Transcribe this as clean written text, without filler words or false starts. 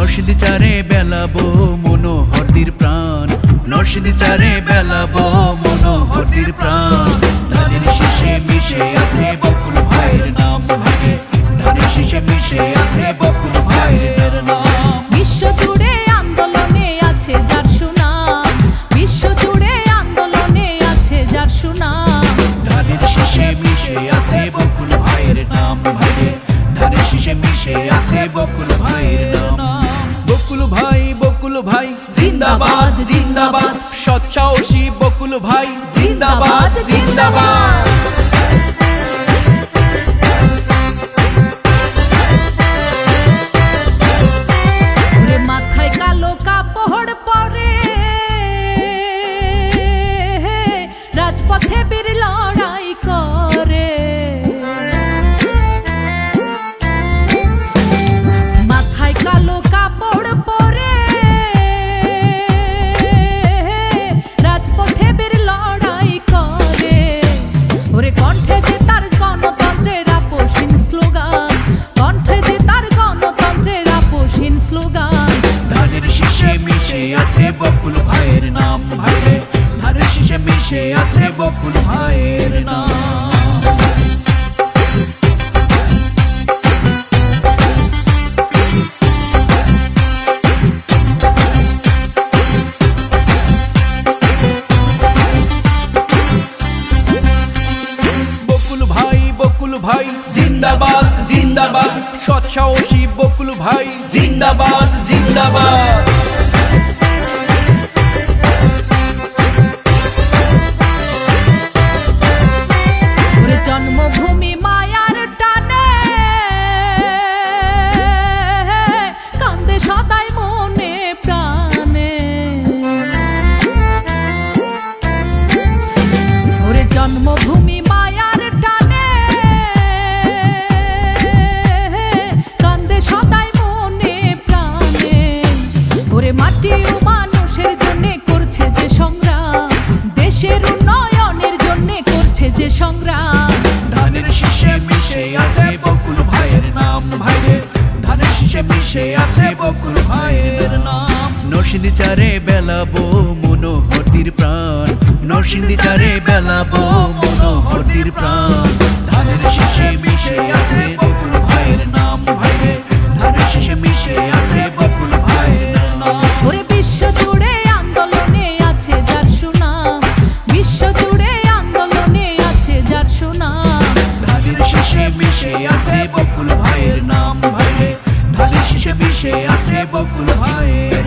নরসিংদী চারে বেলাবো মনোহরদির প্রাণ, নরসিংদী চারে বেলাবো মনোহরদির প্রাণ। ধানের শীষে মিশে আছে বকুল ভাইয়ের নাম ভাইরে, ধানের শীষে মিশে আছে বকুল ভাইয়ের নাম। বিশ্ব জুড়ে আন্দোলনে আছে যার সুনাম, বিশ্ব জুড়ে আন্দোলনে আছে যার সুনাম। ধানের শীষে মিশে আছে বকুল ভাইয়ের নাম ভাইরে, ধানের শীষে মিশে আছে বকুল ভাইয়ের নাম। বকুল ভাই জিন্দাবাদ জিন্দাবাদ, সৎসাহসী বকুল ভাই জিন্দাবাদ জিন্দাবাদ। মাথায় কালো কাপড় পরে রাজপথে বীর লড়াই করে, মাথায় কালো কাপড় পরে রাজপথে বীর লড়াই করে। ওরে কণ্ঠে যে তার গণতন্ত্রের আপোষহীন স্লোগান, কণ্ঠে যে তার গণতন্ত্রের আপোষহীন স্লোগান। ধানের শীষে মিশে আছে বকুল ভাইয়ের নাম ভাইরে, ধানের শীষে মিশে আছে বকুল ভাইয়ের নাম। বকুল ভাই জিন্দাবাদ জিন্দাবাদ, সৎসাহসী বকুল ভাই জিন্দাবাদ জিন্দাবাদ। জন্মভূমি মায়ার টানে কান্দে সদাই মনে প্রাণে, ওরে জন্মভূমি মায়ার টানে কান্দে সদাই মনে প্রাণে। ওরে মাটি ও মানুষের জন্য করছে যে সংগ্রাম, দেশের উন্নয়নের জন্য করছে যে সংগ্রাম। ধানের শীষে মিশে আছে বকুল ভাইয়ের নাম ভাইরে, ধানের শীষে মিশে আছে বকুল ভাইয়ের নাম। নরসিংদী চারে বেলাবো মনোহরদির প্রাণ, নরসিংদী চারে বেলাবো মনোহরদির প্রাণ। ধানের শীষে মিশে আছে বকুল ভাইয়ের নাম ভাইরে, ধানের শীষে মিশে আছে বকুল ভাইয়ের নাম। ওরে বিশ্ব জুড়ে আন্দোলনে আছে যার সুনাম, বিশ্ব জুড়ে আন্দোলনে আছে যার সুনাম। ধানের শীষে মিশে আছে বকুল ভাইয়ের নাম ভাইরে, ধানের শীষে মিশে আছে বকুল ভাইয়ের